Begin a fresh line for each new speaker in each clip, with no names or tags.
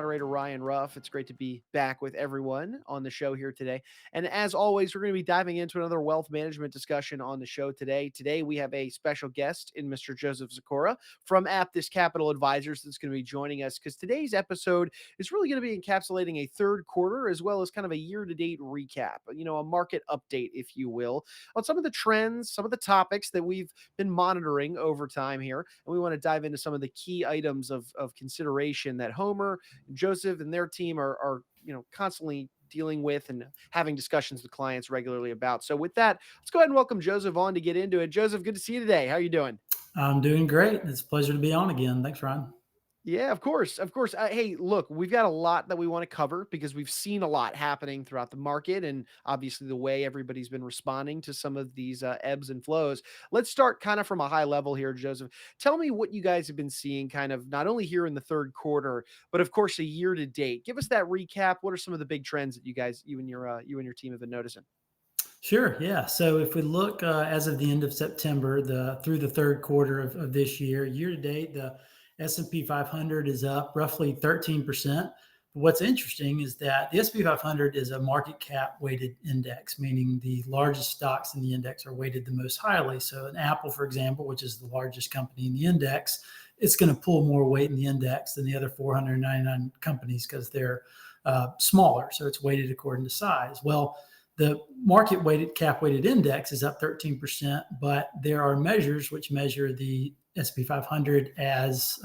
Moderator Ryan Ruff. It's great to be back with everyone on the show here today. And as always, we're going to be diving into another wealth management discussion on the show today. Today, we have a special guest in Mr. Joseph Zakora from Aptus Capital Advisors that's going to be joining us because today's episode is really going to be encapsulating a third quarter as well as kind of a year-to-date recap, a market update, if you will, on some of the trends, some of the topics that we've been monitoring over time here. And we want to dive into some of the key items of consideration that Homer, Joseph and their team are constantly dealing with and having discussions with clients regularly about. So with that, let's go ahead and welcome Joseph on to get into it. Joseph, good to see you today. How are you doing?
I'm doing great. It's a pleasure to be on again. Thanks, Ryan.
Yeah, of course. Of course. Hey, look, we've got a lot that we want to cover because we've seen a lot happening throughout the market and obviously the way everybody's been responding to some of these ebbs and flows. Let's start kind of from a high level here, Joseph. Tell me what you guys have been seeing kind of not only here in the third quarter, but of course a year to date. Give us that recap. What are some of the big trends that you and your team have been noticing?
Sure. Yeah. So if we look as of the end of September, through the third quarter of this year to date, the S&P 500 is up roughly 13%. But what's interesting is that the S&P 500 is a market cap weighted index, meaning the largest stocks in the index are weighted the most highly. So an Apple, for example, which is the largest company in the index, it's going to pull more weight in the index than the other 499 companies because they're smaller. So it's weighted according to size. Well, the market weighted cap weighted index is up 13%, but there are measures which measure the S&P 500 as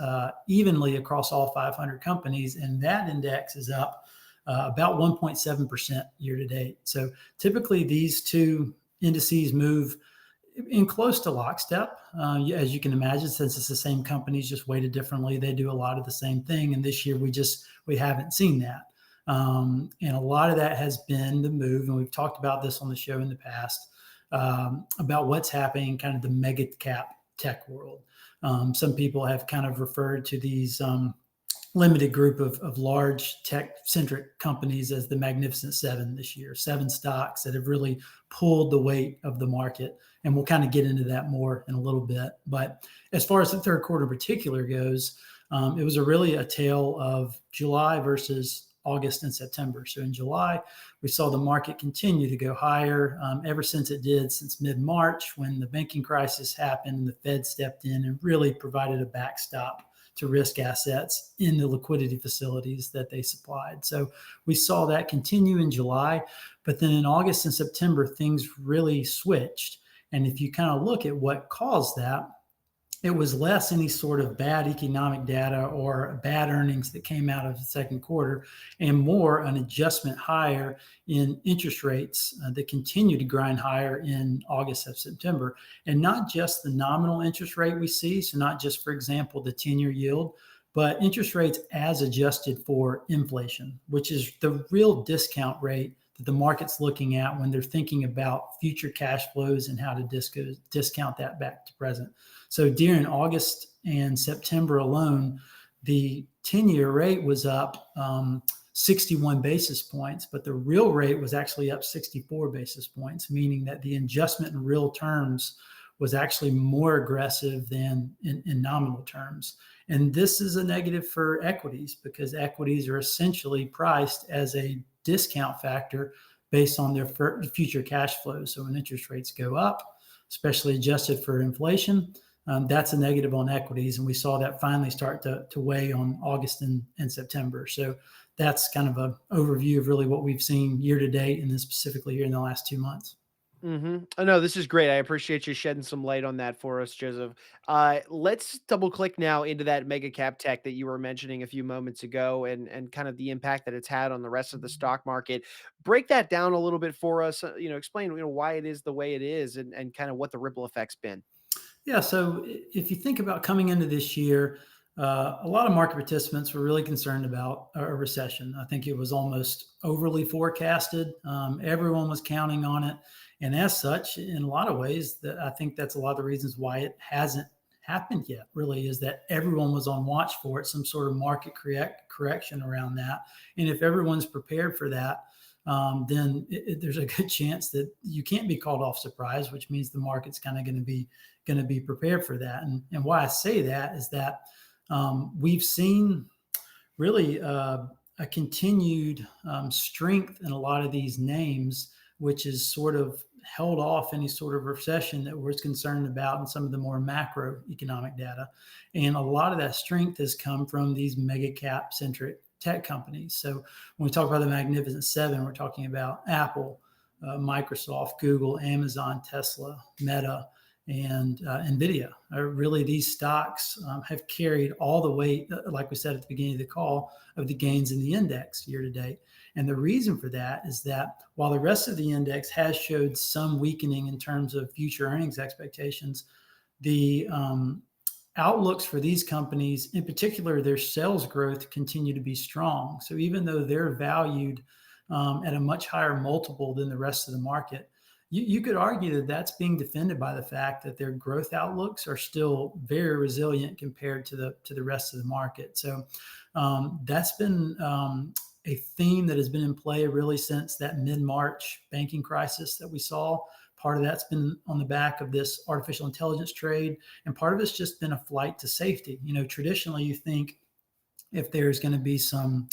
evenly across all 500 companies, and that index is up about 1.7% year to date. So typically these two indices move in close to lockstep. As you can imagine, since it's the same companies, just weighted differently, they do a lot of the same thing. And this year we haven't seen that. And a lot of that has been the move, and we've talked about this on the show in the past, about what's happening in kind of the mega cap tech world. Some people have kind of referred to these limited group of large tech-centric companies as the Magnificent Seven this year, seven stocks that have really pulled the weight of the market. And we'll kind of get into that more in a little bit. But as far as the third quarter in particular goes, it was really a tale of July versus August and September. So in July, we saw the market continue to go higher ever since it did since mid-March when the banking crisis happened and the Fed stepped in and really provided a backstop to risk assets in the liquidity facilities that they supplied. So we saw that continue in July, but then in August and September, things really switched. And if you kind of look at what caused that, it was less any sort of bad economic data or bad earnings that came out of the second quarter and more an adjustment higher in interest rates that continue to grind higher in August and September. And not just the nominal interest rate we see, so not just, for example, the 10-year yield, but interest rates as adjusted for inflation, which is the real discount rate that the market's looking at when they're thinking about future cash flows and how to discount that back to present. So during August and September alone, the 10-year rate was up 61 basis points, but the real rate was actually up 64 basis points, meaning that the adjustment in real terms was actually more aggressive than in nominal terms. And this is a negative for equities because equities are essentially priced as a discount factor based on their future cash flows. So when interest rates go up, especially adjusted for inflation, that's a negative on equities. And we saw that finally start to weigh on August and September. So that's kind of an overview of really what we've seen year to date and then specifically here in the last 2 months.
Oh, no, this is great. I appreciate you shedding some light on that for us, Joseph. Let's double click now into that mega cap tech that you were mentioning a few moments ago and kind of the impact that it's had on the rest of the stock market. Break that down a little bit for us, explain, why it is the way it is and kind of what the ripple effect's been.
Yeah, so if you think about coming into this year, a lot of market participants were really concerned about a recession. I think it was almost overly forecasted. Everyone was counting on it. And as such, in a lot of ways, I think that's a lot of the reasons why it hasn't happened yet, really, is that everyone was on watch for it, some sort of market correction around that. And if everyone's prepared for that, then there's a good chance that you can't be caught off surprise, which means the market's kind of going to be prepared for that. And why I say that is that we've seen really a continued strength in a lot of these names, which is sort of held off any sort of recession that we're concerned about in some of the more macroeconomic data. And a lot of that strength has come from these mega cap centric tech companies. So when we talk about the Magnificent Seven, we're talking about Apple, Microsoft, Google, Amazon, Tesla, Meta, and Nvidia. Really, these stocks have carried all the weight, like we said at the beginning of the call, of the gains in the index year to date. And the reason for that is that while the rest of the index has showed some weakening in terms of future earnings expectations, the outlooks for these companies, in particular, their sales growth, continue to be strong. So even though they're valued at a much higher multiple than the rest of the market, you could argue that that's being defended by the fact that their growth outlooks are still very resilient compared to the rest of the market. So that's been a theme that has been in play really since that mid-March banking crisis that we saw. Part of that's been on the back of this artificial intelligence trade, and part of it's just been a flight to safety. Traditionally, you think if there's going to be some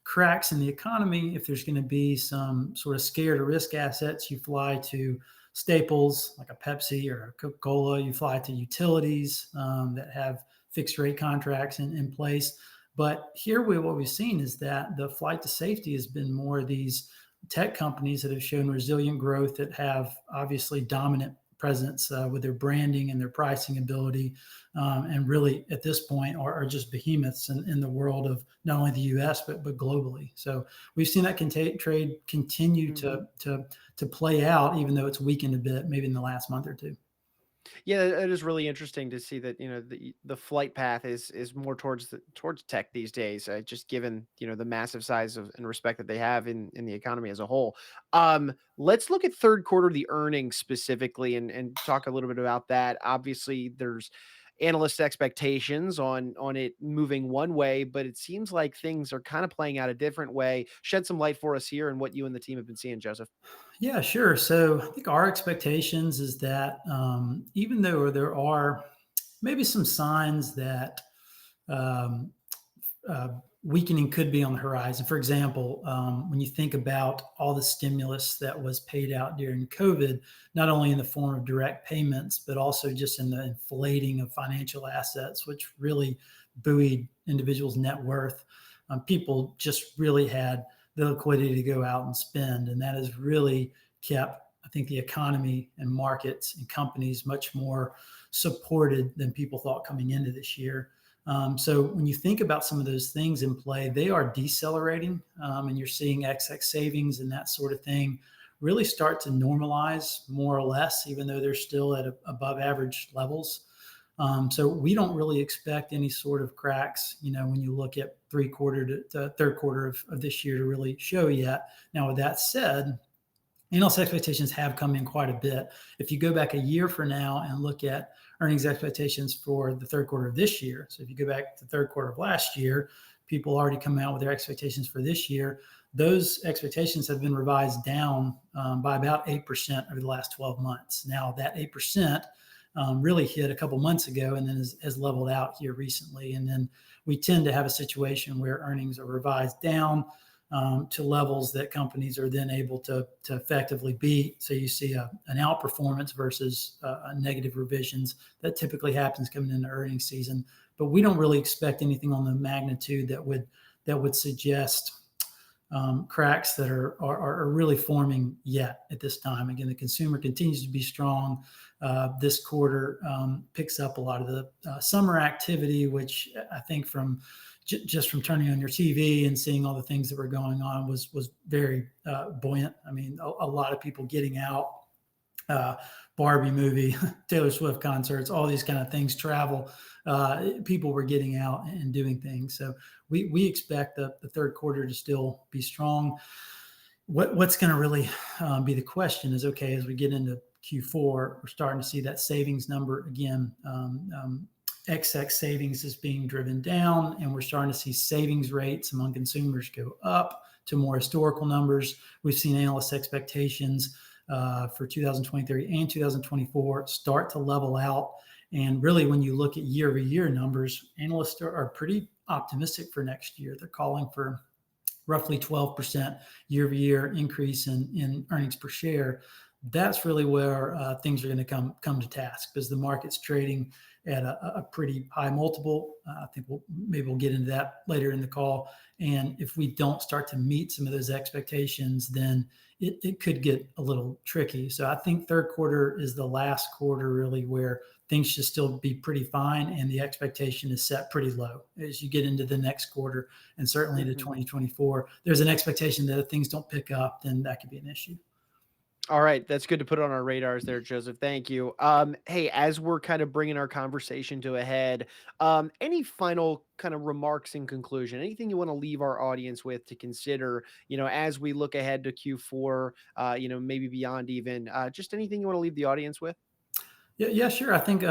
cracks in the economy, if there's going to be some sort of scared or risk assets, you fly to staples like a Pepsi or a Coca-Cola. You fly to utilities that have fixed rate contracts in place. But here, what we've seen is that the flight to safety has been more of these tech companies that have shown resilient growth, that have obviously dominant presence with their branding and their pricing ability, and really at this point are just behemoths in the world of not only the U.S. but globally. So we've seen that trade continue to play out, even though it's weakened a bit, maybe in the last month or two.
Yeah, it is really interesting to see that the flight path is more towards tech these days. Just given the massive size of and respect that they have in the economy as a whole. Let's look at third quarter, the earnings specifically, and talk a little bit about that. Obviously, there's analyst expectations on it moving one way, but it seems like things are kind of playing out a different way. Shed some light for us here and what you and the team have been seeing, Joseph.
Yeah, sure. So I think our expectations is that even though there are maybe some signs that um, uh, weakening could be on the horizon. For example, when you think about all the stimulus that was paid out during COVID, not only in the form of direct payments, but also just in the inflating of financial assets, which really buoyed individuals' net worth. People just really had the liquidity to go out and spend. And that has really kept, I think, the economy and markets and companies much more supported than people thought coming into this year. So when you think about some of those things in play, they are decelerating, and you're seeing excess savings and that sort of thing really start to normalize more or less, even though they're still at above average levels. So we don't really expect any sort of cracks, when you look at to third quarter of this year to really show yet. Now, with that said, analyst expectations have come in quite a bit. If you go back a year from now and look at earnings expectations for the third quarter of this year, so if you go back to the third quarter of last year, people already come out with their expectations for this year. Those expectations have been revised down by about 8% over the last 12 months. Now, that 8% really hit a couple months ago and then has leveled out here recently. And then we tend to have a situation where earnings are revised down to levels that companies are then able to effectively beat. So you see an outperformance versus negative revisions. That typically happens coming into earnings season. But we don't really expect anything on the magnitude that would suggest cracks that are really forming yet at this time. Again, the consumer continues to be strong. This quarter picks up a lot of the summer activity, which I think just from turning on your TV and seeing all the things that were going on was very buoyant. I mean, a lot of people getting out, Barbie movie, Taylor Swift concerts, all these kind of things, travel. People were getting out and doing things. So we expect the third quarter to still be strong. What's going to really be the question is, okay, as we get into Q4, we're starting to see that savings number again. XX savings is being driven down, and we're starting to see savings rates among consumers go up to more historical numbers. We've seen analyst expectations for 2023 and 2024 start to level out. And really, when you look at year-over-year numbers, analysts are pretty optimistic for next year. They're calling for roughly 12% year over year increase in earnings per share. That's really where things are going to come to task, because the market's trading at a pretty high multiple. I think we'll get into that later in the call. And if we don't start to meet some of those expectations, then it could get a little tricky. So I think third quarter is the last quarter really where things should still be pretty fine, and the expectation is set pretty low as you get into the next quarter and certainly to
Mhm.
2024. There's an expectation that if things don't pick up, then that could be an issue.
All right, that's good to put on our radars there, Joseph. Thank you. Hey, as we're kind of bringing our conversation to a head, any final kind of remarks in conclusion? Anything you want to leave our audience with to consider, as we look ahead to Q4, maybe beyond even, just anything you want to leave the audience with?
Yeah, sure. I think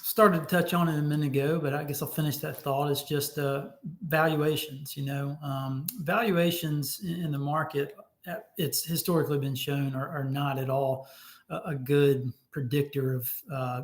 started to touch on it a minute ago, but I guess I'll finish that thought. Is just valuations. Valuations in the market, it's historically been shown are not at all a good predictor of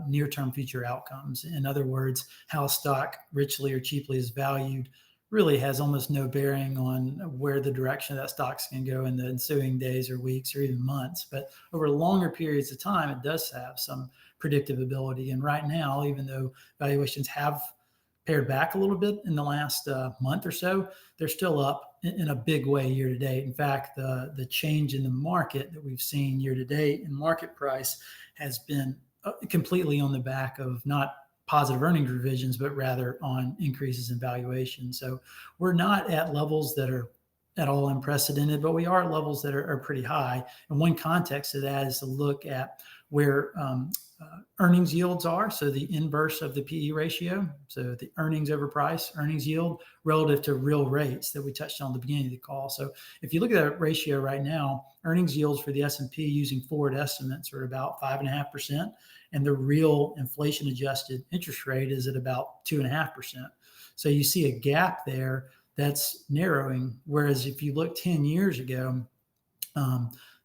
near-term future outcomes. In other words, how a stock richly or cheaply is valued really has almost no bearing on where the direction of that stock's going to go in the ensuing days or weeks or even months. But over longer periods of time, it does have some predictability. And right now, even though valuations have pared back a little bit in the last month or so, they're still up in a big way year to date. In fact, the change in the market that we've seen year to date in market price has been completely on the back of not positive earnings revisions, but rather on increases in valuation. So we're not at levels that are at all unprecedented, but we are at levels that are pretty high. And one context of that is to look at where earnings yields are. So the inverse of the PE ratio. So the earnings over price, earnings yield relative to real rates that we touched on at the beginning of the call. So if you look at that ratio right now, earnings yields for the S&P using forward estimates are about 5.5%. And the real inflation adjusted interest rate is at about 2.5%. So you see a gap there that's narrowing. Whereas if you look 10 years ago,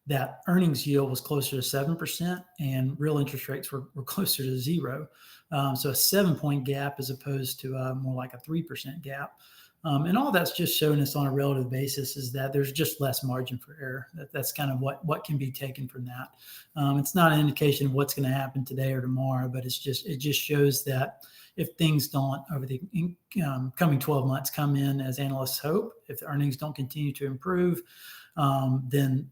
that earnings yield was closer to 7% and real interest rates were closer to zero. So a 7-point gap as opposed to more like a 3% gap. And all that's just showing us on a relative basis is that there's just less margin for error. That's kind of what can be taken from that. It's not an indication of what's going to happen today or tomorrow, but it just shows that if things don't over the coming 12 months come in as analysts hope, if the earnings don't continue to improve, then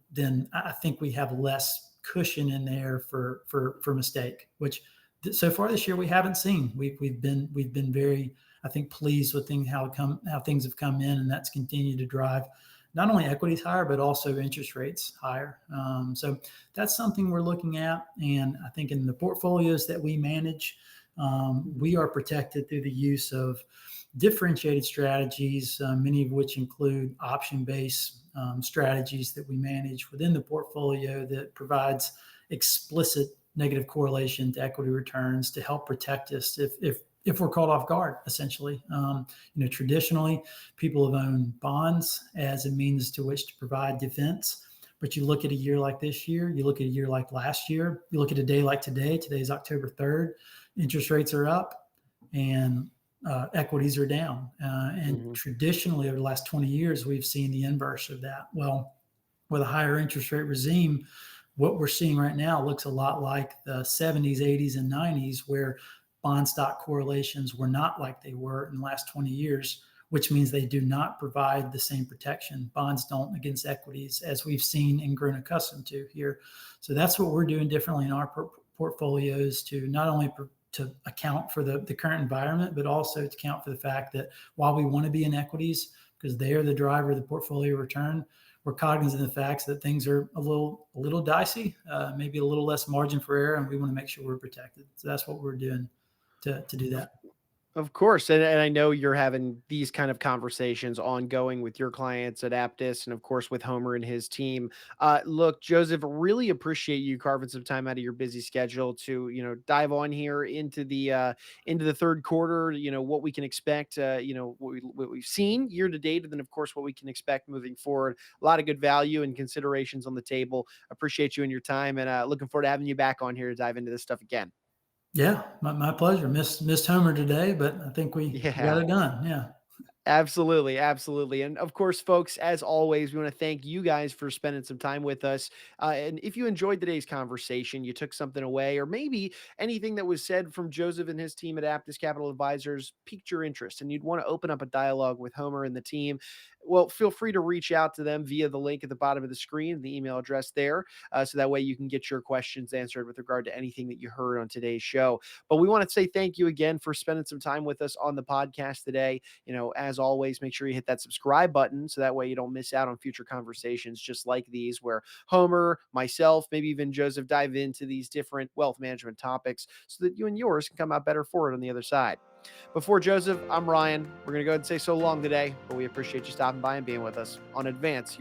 I think we have less cushion in there for mistake, which so far this year we haven't seen. We've been very, I think, pleased with how things have come in, and that's continued to drive not only equities higher but also interest rates higher. So that's something we're looking at, and I think in the portfolios that we manage, we are protected through the use of differentiated strategies, many of which include option-based strategies that we manage within the portfolio that provides explicit negative correlation to equity returns to help protect us if we're caught off guard, essentially. Traditionally, people have owned bonds as a means to which to provide defense. But you look at a year like this year, you look at a year like last year, you look at a day like today, today's October 3rd, interest rates are up and equities are down. And traditionally, over the last 20 years, we've seen the inverse of that. Well, with a higher interest rate regime, what we're seeing right now looks a lot like the 70s, 80s, and 90s, where bond stock correlations were not like they were in the last 20 years, which means they do not provide the same protection. Bonds don't against equities, as we've seen and grown accustomed to here. So that's what we're doing differently in our portfolios to not only to account for the current environment, but also to account for the fact that while we want to be in equities because they are the driver of the portfolio return, we're cognizant of the facts that things are a little dicey, maybe a little less margin for error, and we want to make sure we're protected. So that's what we're doing to do that.
Of course, and I know you're having these kind of conversations ongoing with your clients at Aptus, and of course with Homer and his team. Look, Joseph, really appreciate you carving some time out of your busy schedule to dive on here into the third quarter. What we can expect. What we've seen year to date, and then of course what we can expect moving forward. A lot of good value and considerations on the table. Appreciate you and your time, and looking forward to having you back on here to dive into this stuff again.
Yeah, my pleasure. Missed Homer today, but I think we got
Yeah.
it done. Yeah.
Absolutely, absolutely. And of course, folks, as always, we want to thank you guys for spending some time with us. And if you enjoyed today's conversation, you took something away, or maybe anything that was said from Joseph and his team at Aptus Capital Advisors piqued your interest, and you'd want to open up a dialogue with Homer and the team, well, feel free to reach out to them via the link at the bottom of the screen, the email address there. So that way you can get your questions answered with regard to anything that you heard on today's show. But we want to say thank you again for spending some time with us on the podcast today. As always, make sure you hit that subscribe button so that way you don't miss out on future conversations just like these, where Homer, myself, maybe even Joseph dive into these different wealth management topics so that you and yours can come out better for it on the other side. Before Joseph, I'm Ryan. We're going to go ahead and say so long today, but we appreciate you stopping by and being with us on Advance